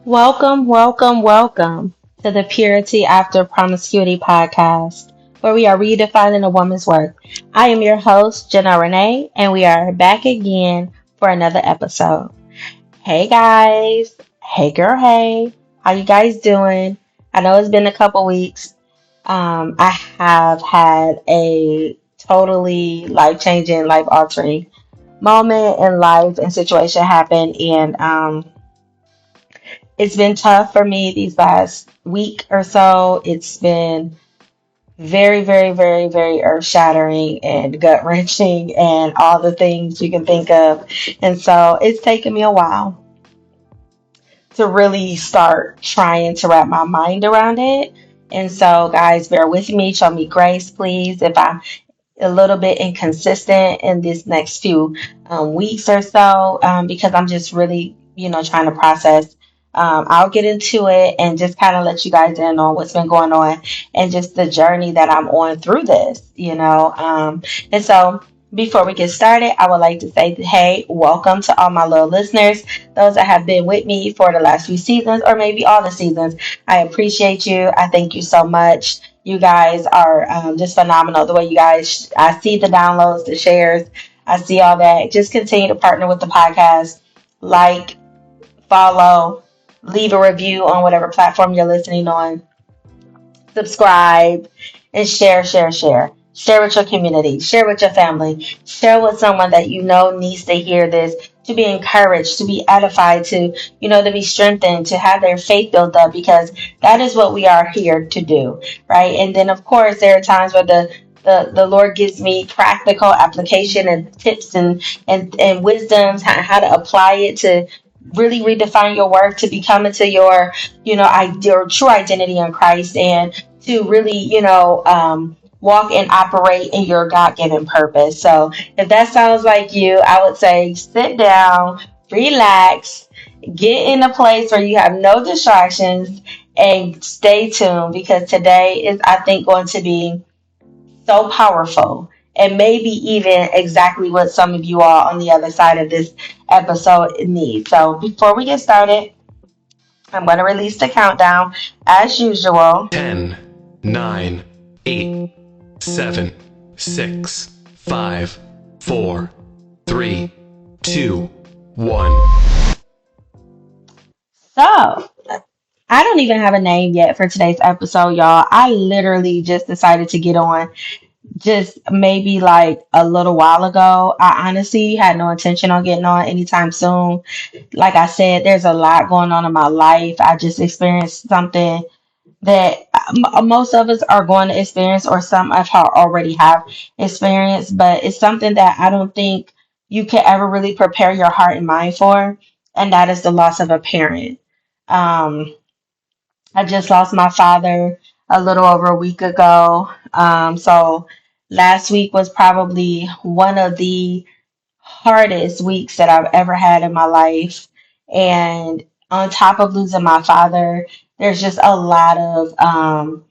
Welcome, welcome, welcome to the Purity After Promiscuity podcast, where we are redefining a woman's worth. I am your host, Jenna Renee, and we are back again for another episode. Hey guys, hey girl, hey, how you guys doing? I know it's been a couple weeks. I have had a totally life changing, life altering moment in life and situation happen, and it's been tough for me these last week or so. It's been very, very, very, very earth shattering and gut wrenching and all the things you can think of. And so it's taken me a while to really start trying to wrap my mind around it. And so, guys, bear with me. Show me grace, please, if I'm a little bit inconsistent in this next few weeks or so, because I'm just really, trying to process. I'll get into it and just kind of let you guys in on what's been going on and just the journey that I'm on through this. And so before we get started, I would like to say, hey, welcome to all my little listeners, those that have been with me for the last few seasons or maybe all the seasons. I appreciate you. I thank you so much. You guys are just phenomenal. The way you guys, I see the downloads, the shares, I see all that. Just continue to partner with the podcast, like, follow, leave a review on whatever platform you're listening on, subscribe, and share, share, share. Share with your community, share with your family, share with someone that you know needs to hear this, to be encouraged, to be edified, to be strengthened, to have their faith built up, because that is what we are here to do, right? And then, of course, there are times where the Lord gives me practical application and tips and wisdoms, how to apply it to really redefine your work, to become into your true identity in Christ, and to really, walk and operate in your God given purpose. So, if that sounds like you, I would say sit down, relax, get in a place where you have no distractions, and stay tuned, because today is, I think, going to be so powerful, and maybe even exactly what some of you all on the other side of this episode need. So, before we get started, I'm going to release the countdown as usual. 10, 9, 8, 7, 6, 5, 4, 3, 2, 1. So, I don't even have a name yet for today's episode, y'all. I literally just decided to get on just maybe like a little while ago. I honestly had no intention on getting on anytime soon. Like I said, there's a lot going on in my life. I just experienced something that most of us are going to experience, or some of us already have experienced, but it's something that I don't think you can ever really prepare your heart and mind for, and that is the loss of a parent. Um, I just lost my father a little over a week ago. So last week was probably one of the hardest weeks that I've ever had in my life. And on top of losing my father, there's just a lot of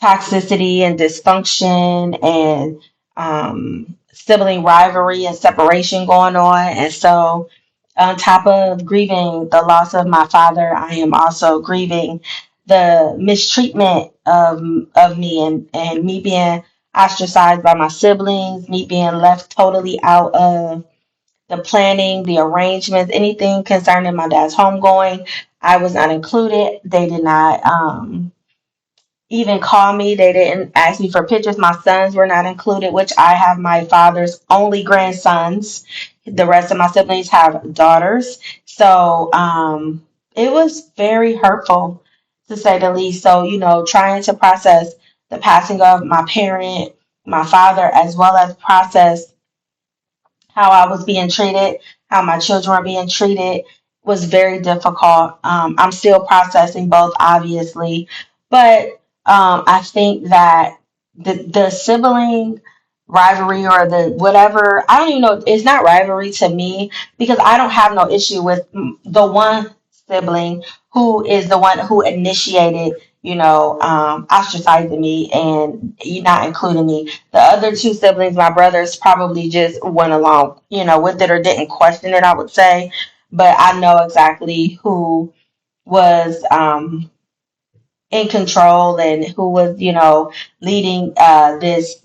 toxicity and dysfunction and sibling rivalry and separation going on. And so, on top of grieving the loss of my father, I am also grieving the mistreatment of me, and me being ostracized by my siblings, me being left totally out of the planning, the arrangements, anything concerning my dad's homegoing. I was not included. They did not. Even call me. They didn't ask me for pictures. My sons were not included, which I have my father's only grandsons. The rest of my siblings have daughters. So it was very hurtful, to say the least. So, trying to process the passing of my parent, my father, as well as process how I was being treated, how my children were being treated, was very difficult. I'm still processing both, obviously, but I think that the sibling rivalry, or the whatever, I don't even know, it's not rivalry to me, because I don't have no issue with the one sibling who is the one who initiated, ostracizing me and not including me. The other two siblings, my brothers, probably just went along, with it, or didn't question it, I would say. but I know exactly who was in control and who was, leading this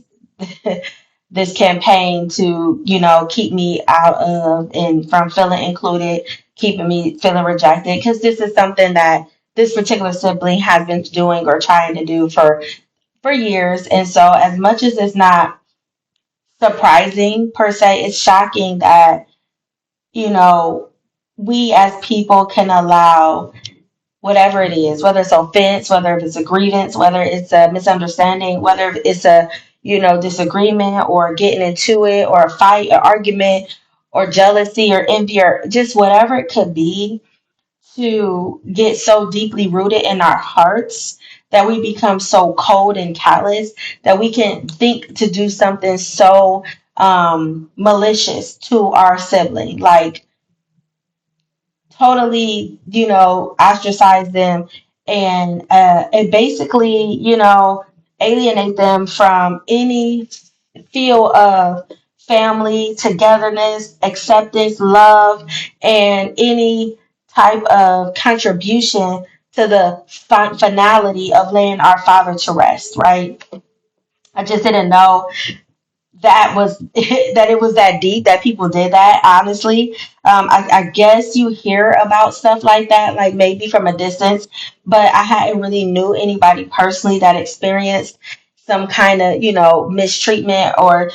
this campaign to, keep me out of and from feeling included, keeping me feeling rejected. Because this is something that this particular sibling has been doing or trying to do for years. And so, as much as it's not surprising per se, it's shocking that, you know, we as people can allow whatever it is, whether it's offense, whether it's a grievance, whether it's a misunderstanding, whether it's a, disagreement or getting into it or a fight or argument or jealousy or envy or just whatever it could be, to get so deeply rooted in our hearts that we become so cold and callous that we can think to do something so malicious to our sibling. Like, totally, ostracize them and basically, alienate them from any feel of family, togetherness, acceptance, love, and any type of contribution to the finality of laying our father to rest, right? I just didn't know that was that it was that deep that people did that, honestly. I guess you hear about stuff like that, like maybe from a distance, but I hadn't really knew anybody personally that experienced some kind of, mistreatment or,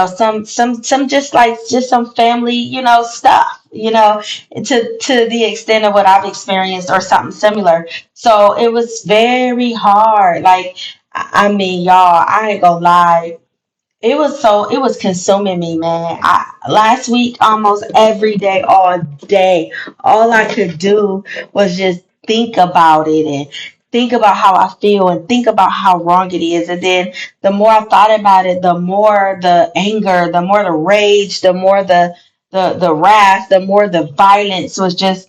some just some family, stuff, to the extent of what I've experienced or something similar. So it was very hard. Like, I mean, y'all, I ain't gonna lie, it was consuming me, man. Last week, almost every day, all day, all I could do was just think about it and think about how I feel and think about how wrong it is. And then the more I thought about it, the more the anger, the more the rage, the more the wrath, the more the violence was just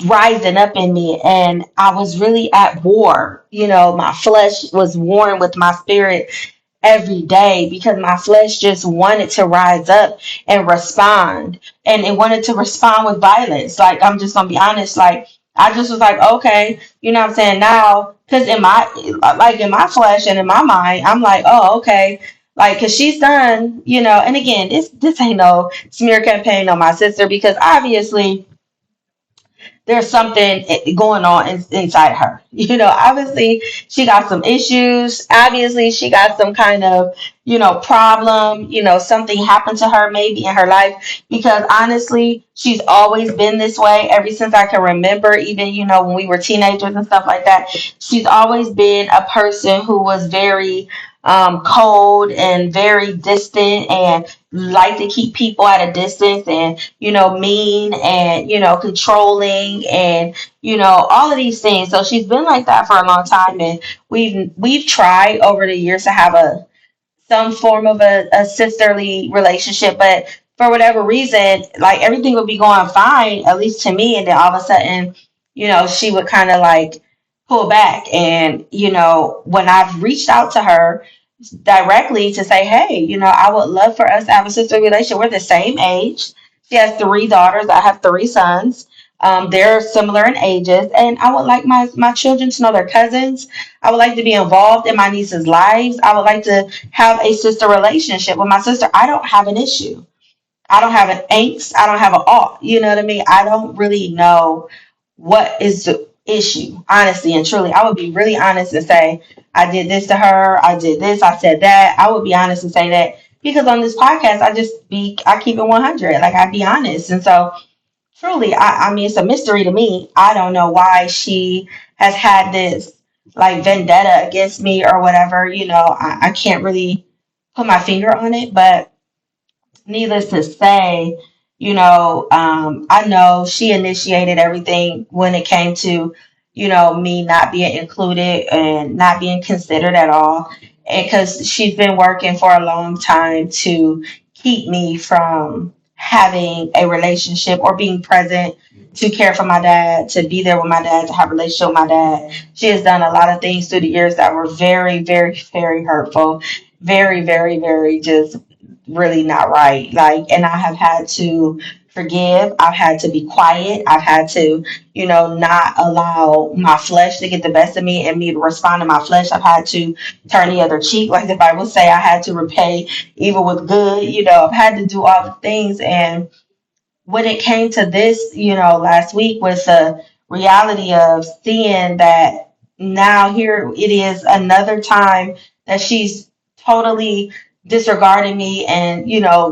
rising up in me. And I was really at war. My flesh was warring with my spirit every day because my flesh just wanted to rise up and respond, and it wanted to respond with violence. Like, I'm just gonna be honest, like, I just was like, okay, you know what I'm saying, now, because in my flesh and in my mind, I'm like, oh, okay, like, because she's done, and again, this ain't no smear campaign on my sister, because obviously there's something going on inside her. Obviously she got some issues. Obviously she got some kind of, problem. Something happened to her maybe in her life, because honestly, she's always been this way ever since I can remember, even, when we were teenagers and stuff like that. She's always been a person who was very cold and very distant and like to keep people at a distance and, mean and, controlling and, all of these things. So she's been like that for a long time. And we've tried over the years to have some form of a sisterly relationship, but for whatever reason, like, everything would be going fine, at least to me, and then all of a sudden, she would kind of like pull back. And, when I've reached out to her directly to say, hey, I would love for us to have a sister relationship. We're the same age. She has three daughters. I have three sons. They're similar in ages, and I would like my children to know their cousins. I would like to be involved in my niece's lives. I would like to have a sister relationship with my sister. I don't have an issue. I don't have an angst. I don't have an ought. You know what I mean? I don't really know what is the issue, honestly and truly. I would be really honest and say, I did this to her. I did this. I said that. I would be honest and say that, because on this podcast, I keep it 100. Like, I be honest. And so, truly, I mean, it's a mystery to me. I don't know why she has had this, like, vendetta against me or whatever. I can't really put my finger on it, but needless to say, I know she initiated everything when it came to, me not being included and not being considered at all. And because she's been working for a long time to keep me from having a relationship or being present to care for my dad, to be there with my dad, to have a relationship with my dad. She has done a lot of things through the years that were very, very, very hurtful, very, very, very just really not right. Like, and I have had to forgive. I've had to be quiet. I've had to, not allow my flesh to get the best of me and me to respond to my flesh. I've had to turn the other cheek, like the Bible say. I had to repay evil with good. I've had to do all the things. And when it came to this, last week was the reality of seeing that now here it is another time that she's totally disregarding me and,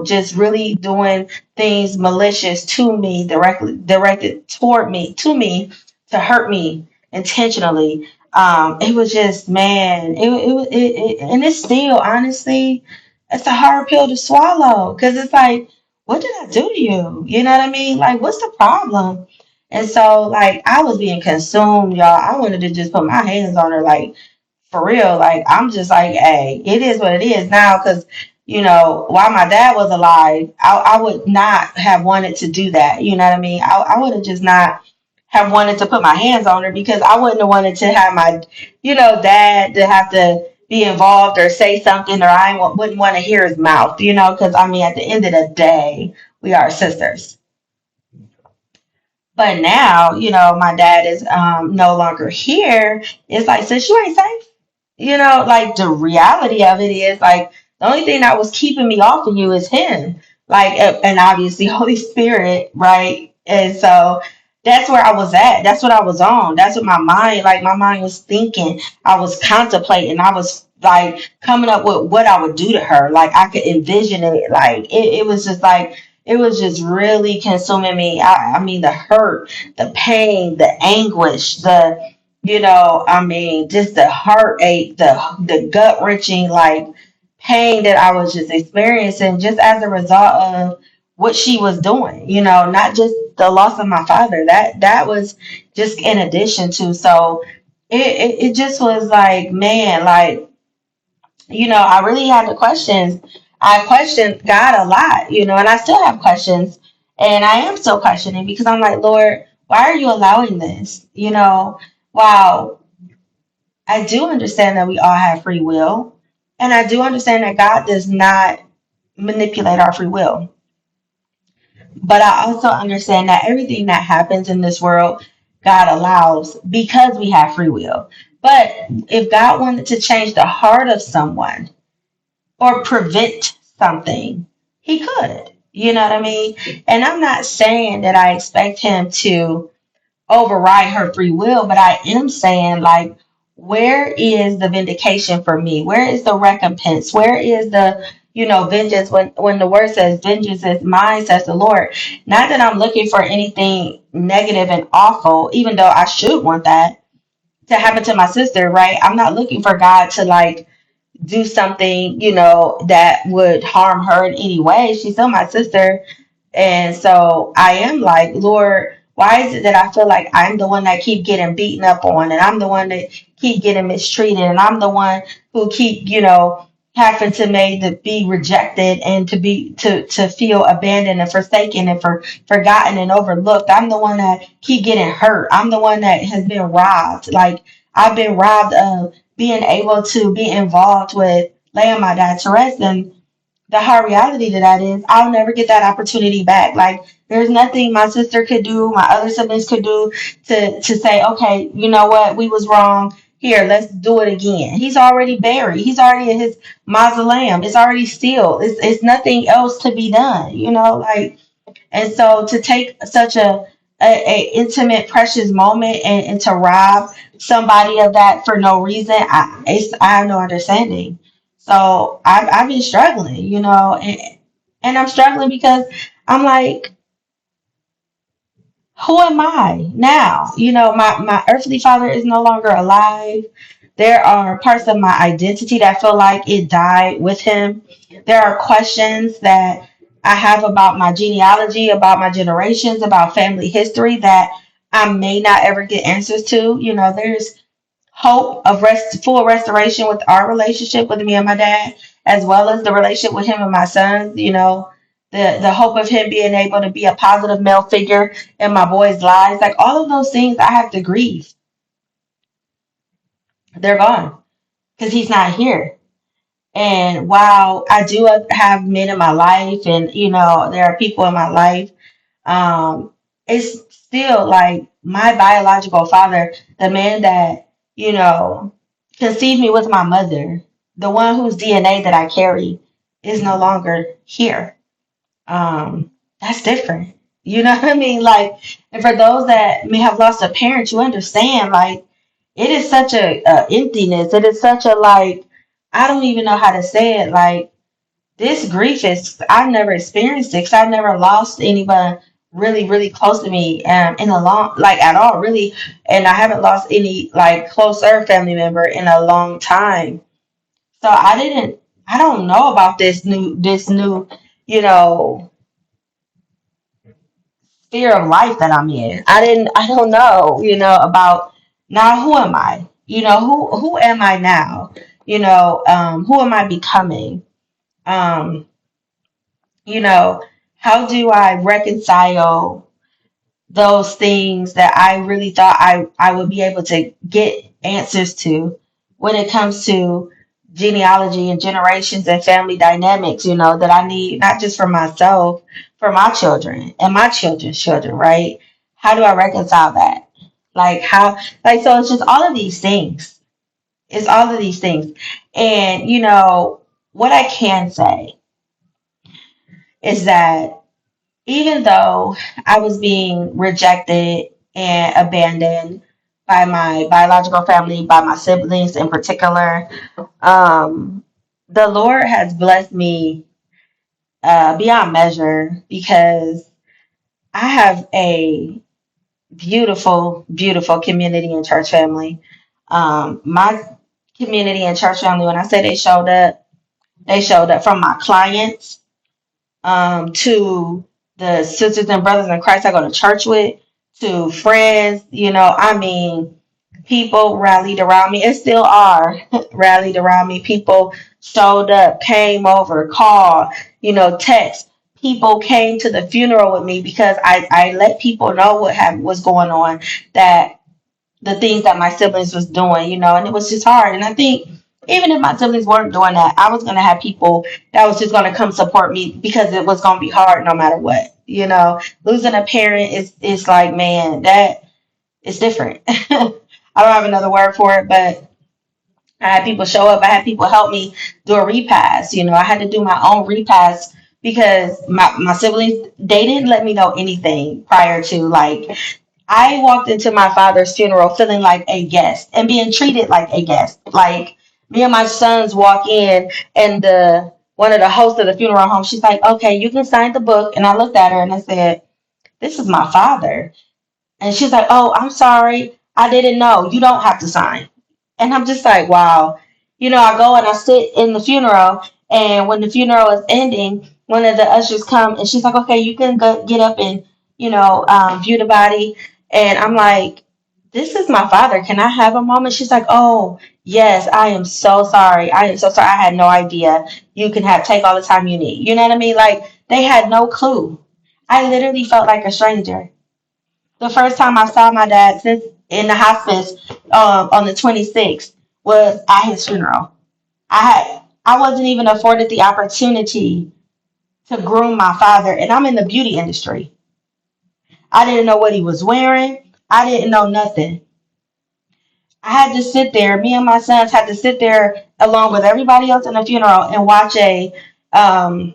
just really doing things malicious to me, directed toward me, to hurt me intentionally. It was just, man, and it's still, honestly, it's a hard pill to swallow because it's like, what did I do to you? You know what I mean? Like, what's the problem? And so, like, I was being consumed, y'all. I wanted to just put my hands on her, like, for real. Like, I'm just like, hey, it is what it is now. Because, while my dad was alive, I would not have wanted to do that. You know what I mean? I would have just not have wanted to put my hands on her because I wouldn't have wanted to have my, dad to have to be involved or say something, or wouldn't want to hear his mouth, because I mean, at the end of the day, we are sisters. But now, my dad is no longer here. It's like, since you ain't safe, like the reality of it is like the only thing that was keeping me off of you is him, like, and obviously Holy Spirit, right? And so that's where I was at. That's what I was on. That's what my mind was thinking. I was contemplating. I was like coming up with what I would do to her. Like I could envision it. Like it was just like it was just really consuming me. I mean, the hurt, the pain, the anguish, I mean, just the heartache, the gut wrenching like pain that I was just experiencing just as a result of what she was doing. Not just the loss of my father. That was just in addition to. So it just was like, man, like, I really had the questions. I questioned God a lot, and I still have questions, and I am still questioning because I'm like, Lord, why are you allowing this? Wow, I do understand that we all have free will, and I do understand that God does not manipulate our free will. But I also understand that everything that happens in this world, God allows because we have free will. But if God wanted to change the heart of someone or prevent something, He could. You know what I mean? And I'm not saying that I expect Him to override her free will, but I am saying, like, where is the vindication for me? Where is the recompense? Where is the, vengeance when the word says vengeance is mine, says the Lord. Not that I'm looking for anything negative and awful, even though I should want that to happen to my sister, right? I'm not looking for God to like do something, that would harm her in any way. She's still my sister. And so I am like, Lord, why is it that I feel like I'm the one that keep getting beaten up on and I'm the one that keep getting mistreated and I'm the one who keep, having to made to be rejected and to feel abandoned and forsaken and forgotten and overlooked. I'm the one that keep getting hurt. I'm the one that has been robbed. Like I've been robbed of being able to be involved with laying my dad to rest. And the hard reality to that is I'll never get that opportunity back. Like there's nothing my sister could do, my other siblings could do to say, okay, you know what, we was wrong. Here, let's do it again. He's already buried. He's already in his mausoleum. It's already sealed. It's nothing else to be done, like. And so to take such a intimate, precious moment and to rob somebody of that for no reason, I have no understanding. So I've been struggling, and I'm struggling because I'm like, who am I now? My earthly father is no longer alive. There are parts of my identity that feel like it died with him. There are questions that I have about my genealogy, about my generations, about family history that I may not ever get answers to. There's hope of full restoration with our relationship with me and my dad, as well as the relationship with him and my sons. The hope of him being able to be a positive male figure in my boys' lives, like all of those things, I have to grieve. They're gone because he's not here. And while I do have men in my life, and there are people in my life, um, it's still like my biological father, the man that, you know, conceived me with my mother, the one whose DNA that I carry is no longer here. That's different. You know what I mean? Like, and for those that may have lost a parent, you understand, like, it is such a emptiness. It is such a, like, I don't even know how to say it. Like, this grief is, I've never experienced it because I've never lost anyone really, really close to me in a long, like at all, really. And I haven't lost any like closer family member in a long time. So I don't know about this new, you know, sphere of life that I'm in. I don't know, about now who am I? Who am I now? Who am I becoming? Um, you know, how do I reconcile those things that I really thought I would be able to get answers to when it comes to genealogy and generations and family dynamics, that I need not just for myself, for my children and my children's children, right? How do I reconcile that? Like how so it's just all of these things. It's all of these things. And what I can say is that even though I was being rejected and abandoned by my biological family, by my siblings in particular, um, the Lord has blessed me beyond measure because I have a beautiful, beautiful community and church family. My community and church family, when I say they showed up from my clients to the sisters and brothers in Christ I go to church with, to friends, I mean, people rallied around me and still are rallied around me. People showed up, came over, called, text. People came to the funeral with me because I let people know was going on, that the things that my siblings was doing, and it was just hard. And I think even if my siblings weren't doing that, I was gonna have people that was just gonna come support me because it was gonna be hard no matter what. Losing a parent is like, man, that is different. I don't have another word for it, but I had people show up. I had people help me do a repass. I had to do my own repass because my siblings, they didn't let me know anything prior to, like, I walked into my father's funeral feeling like a guest and being treated like a guest. Like, me and my sons walk in, and the one of the hosts of the funeral home, she's like, "Okay, you can sign the book." And I looked at her and I said, "This is my father." And she's like, "Oh, I'm sorry. I didn't know. You don't have to sign." And I'm just like, wow. I go and I sit in the funeral, and when the funeral is ending, one of the ushers come and she's like, "Okay, you can go, get up and, view the body." And I'm like, "This is my father. Can I have a moment?" She's like, "Oh, yes, I am so sorry. I am so sorry. I had no idea. You can take all the time you need." You know what I mean? Like, they had no clue. I literally felt like a stranger. The first time I saw my dad since in the hospice, on the 26th, was at his funeral. I wasn't even afforded the opportunity to groom my father, and I'm in the beauty industry. I didn't know what he was wearing. I didn't know nothing. I had to sit there. Me and my sons had to sit there along with everybody else in the funeral and watch a um,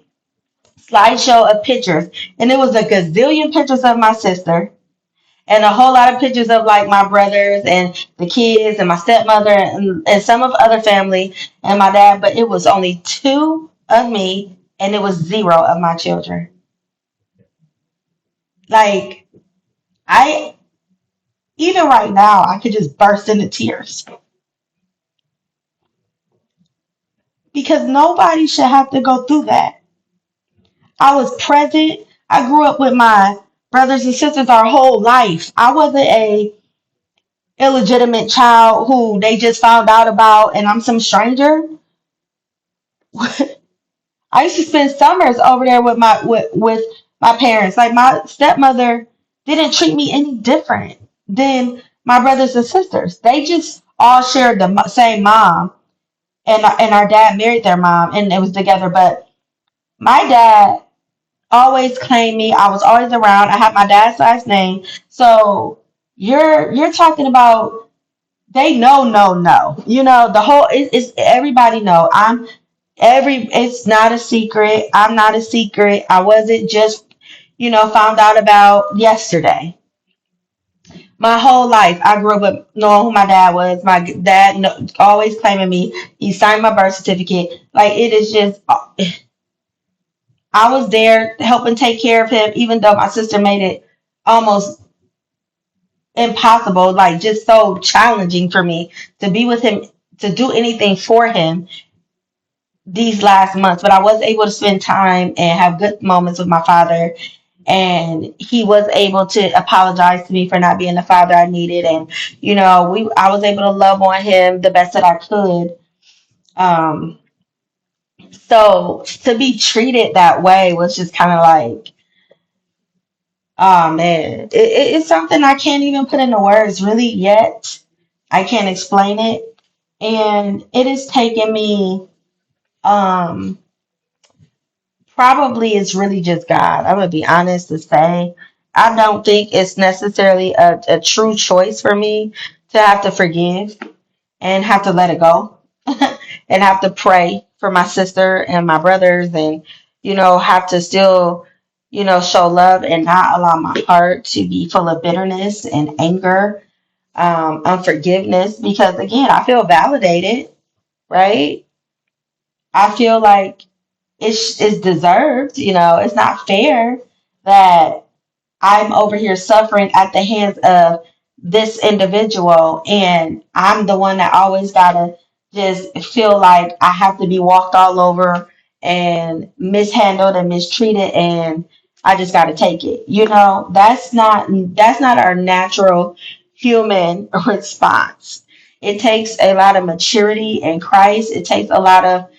slideshow of pictures, and it was a gazillion pictures of my sister and a whole lot of pictures of like my brothers and the kids and my stepmother and some of other family and my dad, but it was only two of me and it was zero of my children. Like, I even right now I could just burst into tears because nobody should have to go through that. I was present. I grew up with my brothers and sisters our whole life. I wasn't a illegitimate child who they just found out about and I'm some stranger. I used to spend summers over there with my parents. Like, my stepmother didn't treat me any different than my brothers and sisters. They just all shared the same mom, and our dad married their mom, and it was together. But my dad, always claimed me. I was always around. I had my dad's last name. So you're talking about they know, no, no. You know, the whole it's everybody know. It's not a secret. I'm not a secret. I wasn't just, found out about yesterday. My whole life, I grew up with knowing who my dad was. My dad always claiming me. He signed my birth certificate. Like, it is just, I was there helping take care of him, even though my sister made it almost impossible, like just so challenging for me to be with him, to do anything for him these last months. But I was able to spend time and have good moments with my father, and he was able to apologize to me for not being the father I needed. And I was able to love on him the best that I could. um so to be treated that way was just kind of like, oh man, it's something I can't even put into words really yet. I can't explain it, and it has taken me, um probably it's really just God. I'm gonna be honest to say, I don't think it's necessarily a true choice for me to have to forgive and have to let it go and have to pray for my sister and my brothers, and have to still show love and not allow my heart to be full of bitterness and anger, unforgiveness, because again, I feel validated, right? I feel like it's deserved. It's not fair that I'm over here suffering at the hands of this individual, and I'm the one that always gotta just feel like I have to be walked all over and mishandled and mistreated, and I just gotta take it. That's not our natural human response. It takes a lot of maturity in Christ. It takes a lot of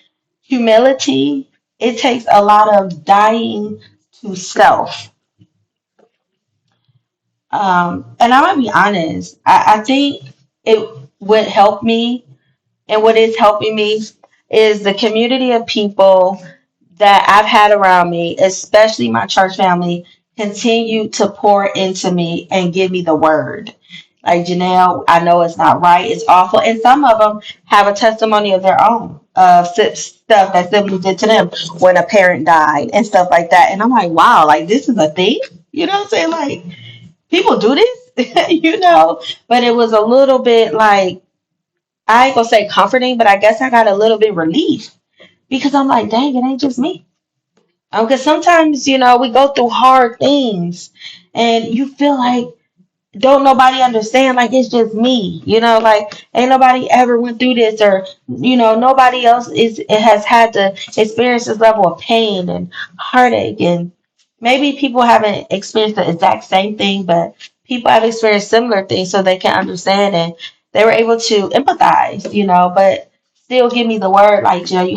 humility. It takes a lot of dying to self. And I'm gonna be honest. I think it would help me, and what is helping me is the community of people that I've had around me, especially my church family, continue to pour into me and give me the word. Like, Janelle, I know it's not right, it's awful, and some of them have a testimony of their own of stuff that siblings did to them when a parent died and stuff like that. And I'm like, wow, like this is a thing. You know what I'm saying? Like, people do this, But it was a little bit like, I ain't gonna say comforting, but I guess I got a little bit relief because I'm like, dang, it ain't just me. Because sometimes, we go through hard things and you feel like don't nobody understand, like it's just me, like ain't nobody ever went through this, or nobody else has had to experience this level of pain and heartache. And maybe people haven't experienced the exact same thing, but people have experienced similar things, so they can understand, and they were able to empathize, but still give me the word, like, you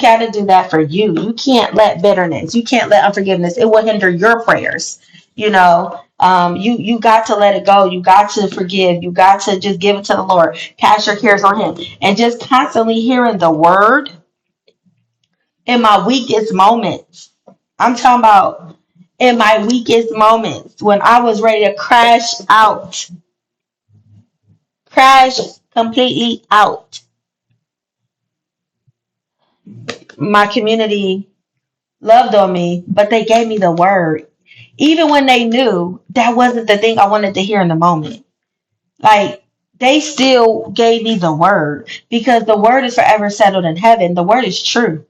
gotta do that for you. You can't let bitterness, you can't let unforgiveness, it will hinder your prayers. You got to let it go. You got to forgive. You got to just give it to the Lord. Cast your cares on Him, and just constantly hearing the word in my weakest moments. I'm talking about in my weakest moments when I was ready to crash completely out. My community loved on me, but they gave me the word, even when they knew that wasn't the thing I wanted to hear in the moment. Like, they still gave me the word because the word is forever settled in heaven. The word is true.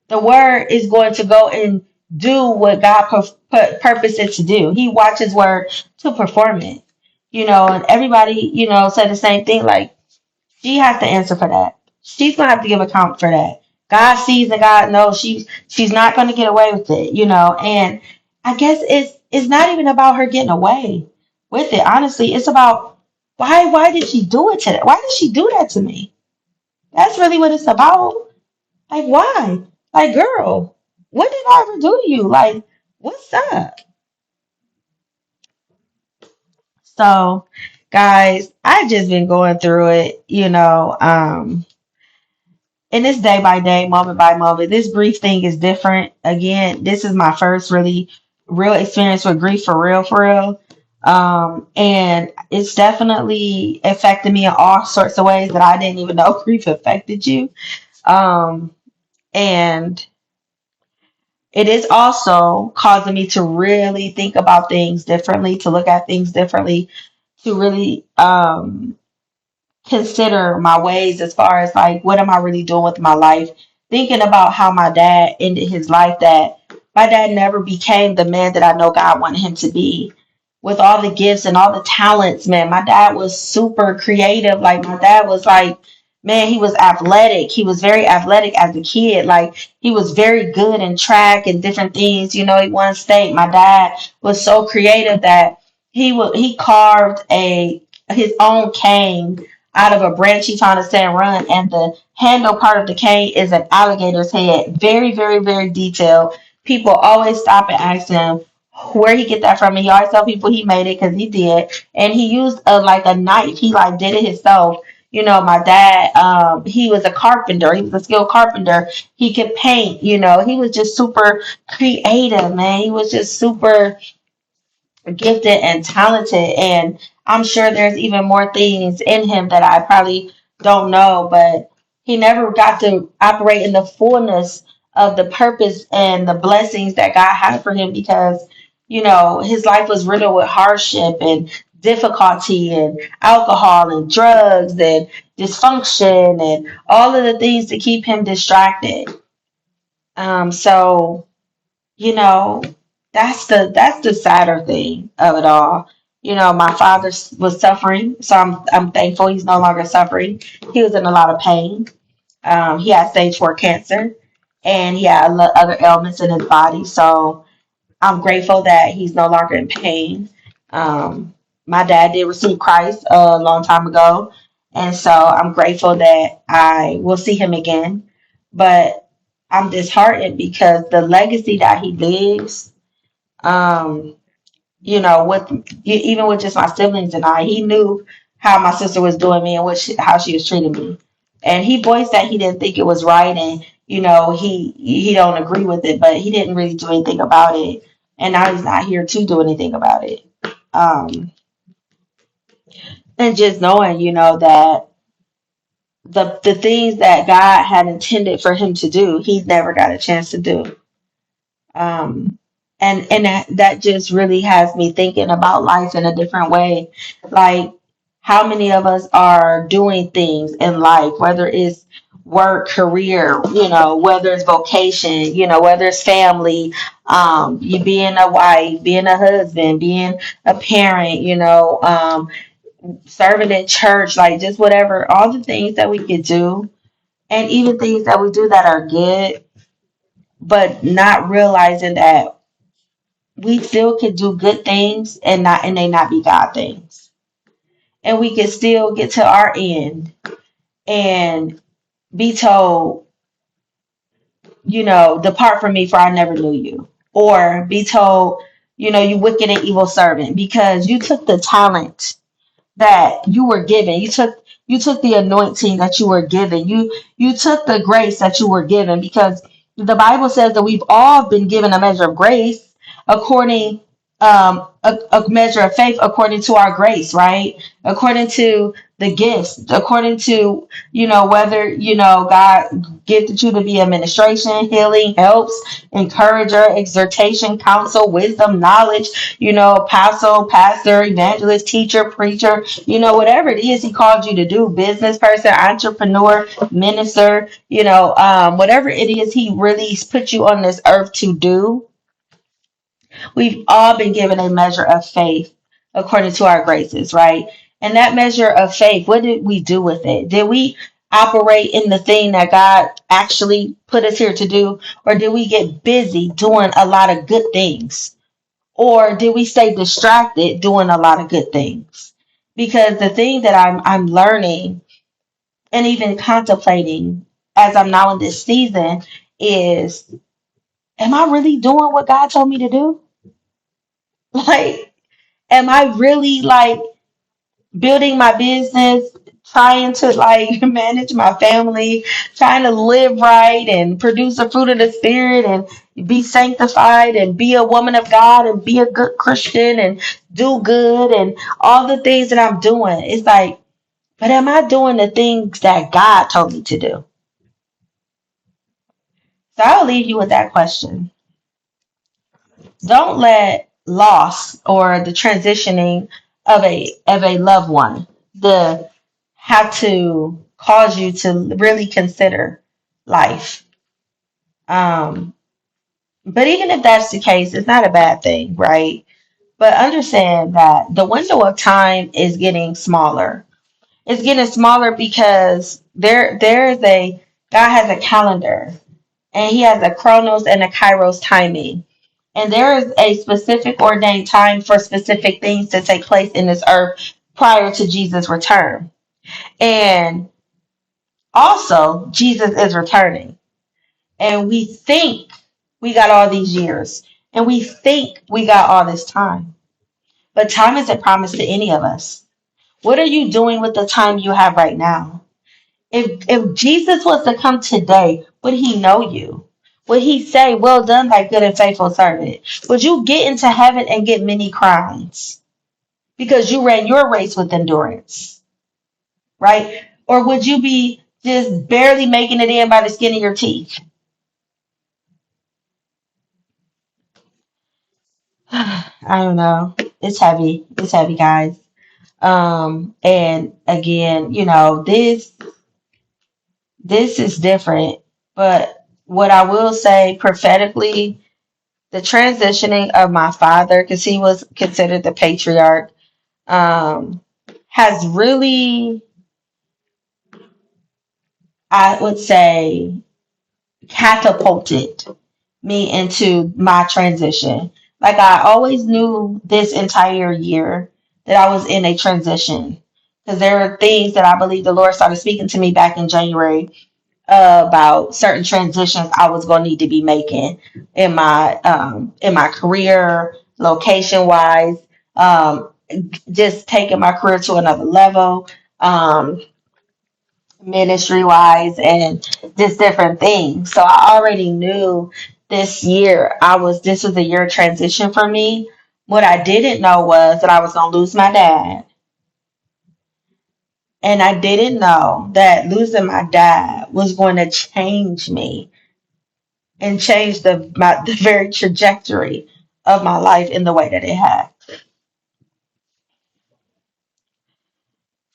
The word is going to go and do what God purposed it to do. He watches word to perform it. And everybody, said the same thing. Like, she has to answer for that. She's gonna have to give account for that. God sees and God knows she's not gonna get away with it. And I guess it's not even about her getting away with it. Honestly, it's about why did she do it to that? Why did she do that to me? That's really what it's about. Like, why? Like, girl, what did I ever do to you? Like, what's up? So, guys, I've just been going through it. and it's day by day, moment by moment. This grief thing is different. Again, this is my first really real experience with grief for real, for real. And it's definitely affected me in all sorts of ways that I didn't even know grief affected you. Um, and it is also causing me to really think about things differently, to look at things differently, to really consider my ways as far as like what am I really doing with my life. Thinking about how my dad ended his life, that my dad never became the man that I know God wanted him to be. With all the gifts and all the talents, man, my dad was super creative. Like my dad was like, man, he was athletic. He was very athletic as a kid. Like he was very good in track and different things. You know, he won state. My dad was so creative that he carved a his own cane out of a branch he found in San Run, and the handle part of the cane is an alligator's head. Very, very, very detailed. People always stop and ask him where he get that from, and he always tell people he made it because he did. And he used like a knife. He like did it himself. You know, my dad, he was a carpenter. He was a skilled carpenter. He could paint. You know, he was just super creative, man. He was just super gifted and talented, and I'm sure there's even more things in him that I probably don't know, but he never got to operate in the fullness of the purpose and the blessings that God had for him, because you know his life was riddled with hardship and difficulty and alcohol and drugs and dysfunction and all of the things to keep him distracted. So you know, that's the sadder thing of it all. You know, my father was suffering, so I'm thankful he's no longer suffering. He was in a lot of pain. He had stage 4 cancer, and he had other ailments in his body. So I'm grateful that he's no longer in pain. Um, my dad did receive Christ a long time ago, and so I'm grateful that I will see him again. But I'm disheartened because the legacy that he leaves, um, you know, with even with just my siblings and I, he knew how my sister was doing me and how she was treating me, and he voiced that he didn't think it was right, and you know, he don't agree with it, but he didn't really do anything about it, and now he's not here to do anything about it. Um, and just knowing, you know, that the things that God had intended for him to do, he never got a chance to do. um and that just really has me thinking about life in a different way, like how many of us are doing things in life, whether it's work, career, you know, whether it's vocation, you know, whether it's family, you being a wife, being a husband, being a parent, you know, serving in church, like just whatever, all the things that we could do, and even things that we do that are good, but not realizing that we still could do good things and they not be God things. And we can still get to our end and be told, you know, depart from me for I never knew you. Or be told, you know, you wicked and evil servant, because you took the talent that you were given. You took the anointing that you were given. You took the grace that you were given, because the Bible says that we've all been given a measure of grace according a measure of faith according to our grace, right? According to the gifts, according to, you know, whether, you know, God gifted you to be administration, healing, helps, encourager, exhortation, counsel, wisdom, knowledge, you know, apostle, pastor, evangelist, teacher, preacher, you know, whatever it is he called you to do, business person, entrepreneur, minister, you know, whatever it is he really put you on this earth to do. We've all been given a measure of faith according to our graces, right? And that measure of faith, what did we do with it? Did we operate in the thing that God actually put us here to do? Or did we get busy doing a lot of good things? Or did we stay distracted doing a lot of good things? Because the thing that I'm learning and even contemplating as I'm now in this season is, am I really doing what God told me to do? Like, am I really like building my business, trying to like manage my family, trying to live right and produce the fruit of the spirit and be sanctified and be a woman of God and be a good Christian and do good and all the things that I'm doing. It's like, but am I doing the things that God told me to do? So I'll leave you with that question. Don't let loss or the transitioning of a loved one the have to cause you to really consider life. Um, but even if that's the case, it's not a bad thing, right? But understand that the window of time is getting smaller. It's getting smaller because there is a God has a calendar and he has a chronos and a kairos timing. And there is a specific ordained time for specific things to take place in this earth prior to Jesus' return. And also, Jesus is returning. And we think we got all these years. And we think we got all this time. But time isn't promised to any of us. What are you doing with the time you have right now? If Jesus was to come today, would he know you? Would he say, "Well done, thy good and faithful servant"? Would you get into heaven and get many crowns because you ran your race with endurance, right? Or would you be just barely making it in by the skin of your teeth? I don't know. It's heavy. It's heavy, guys. And again, this is different. But what I will say prophetically, the transitioning of my father, because he was considered the patriarch, um, has really, I would say, catapulted me into my transition. Like I always knew this entire year that I was in a transition. Because there are things that I believe the Lord started speaking to me back in January about certain transitions I was going to need to be making in my career, location wise, um, just taking my career to another level, ministry wise, and just different things. So I already knew this was a year of transition for me. What I didn't know was that I was going to lose my dad. And I didn't know that losing my dad was going to change me and change the very trajectory of my life in the way that it had.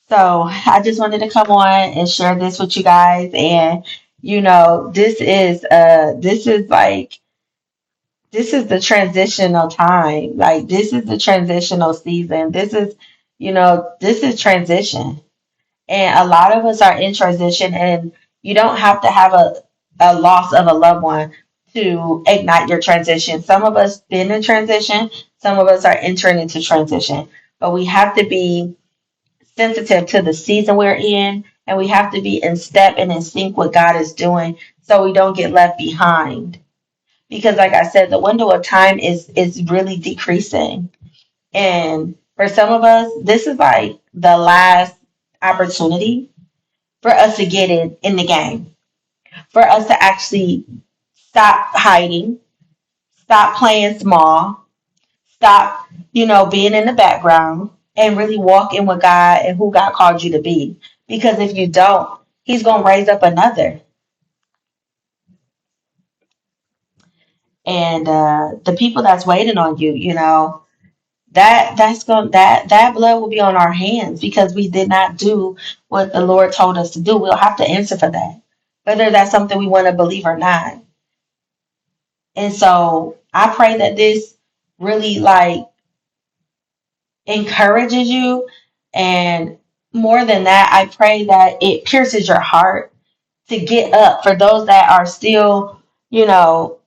So I just wanted to come on and share this with you guys. And this is the transitional time. Like this is the transitional season. This is transition. And a lot of us are in transition, and you don't have to have a loss of a loved one to ignite your transition. Some of us been in transition, some of us are entering into transition, but we have to be sensitive to the season we're in, and we have to be in step and in sync with God is doing so we don't get left behind. Because like I said, the window of time is really decreasing. And for some of us, this is like the last opportunity for us to get in the game, for us to actually stop hiding, stop playing small, stop, being in the background and really walk in with God and who God called you to be. Because if you don't, He's gonna raise up another, and the people that's waiting on you, that blood will be on our hands because we did not do what the Lord told us to do. We'll have to answer for that, whether that's something we want to believe or not. And so I pray that this really like encourages you. And more than that, I pray that it pierces your heart to get up for those that are still, you know,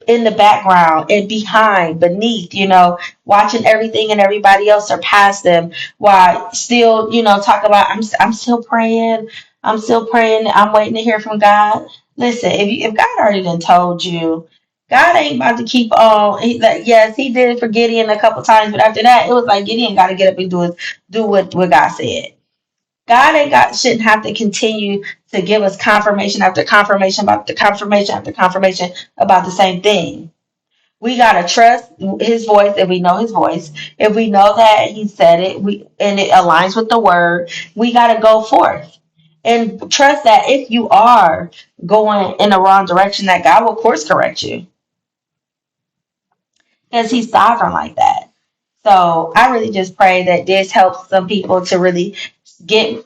in the background and behind, beneath, watching everything and everybody else surpass them while still, talk about, I'm still praying. I'm still praying. I'm waiting to hear from God. Listen, if God already done told you, God ain't about to keep on. Yes, he did it for Gideon a couple times, but after that, it was like Gideon got to get up and do what God said. God ain't got shouldn't have to continue to give us confirmation after confirmation about the confirmation after confirmation about the same thing. We gotta trust his voice if we know his voice. If we know that he said it, we and it aligns with the word, we gotta go forth. And trust that if you are going in the wrong direction, that God will course correct you. Because he's sovereign like that. So I really just pray that this helps some people to really get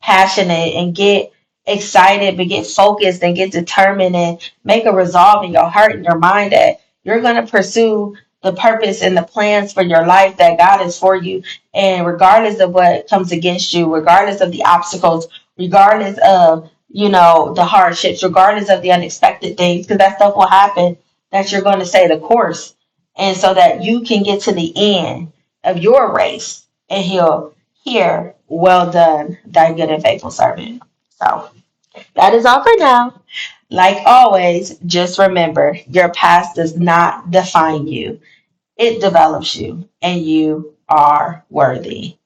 passionate and get excited, but get focused and get determined and make a resolve in your heart and your mind that you're going to pursue the purpose and the plans for your life that God is for you. And regardless of what comes against you, regardless of the obstacles, regardless of the hardships, regardless of the unexpected things, because that stuff will happen, that you're going to stay the course, and so that you can get to the end of your race and he'll hear, well done, thy good and faithful servant. So that is all for now. Like always, just remember your past does not define you, it develops you, and you are worthy.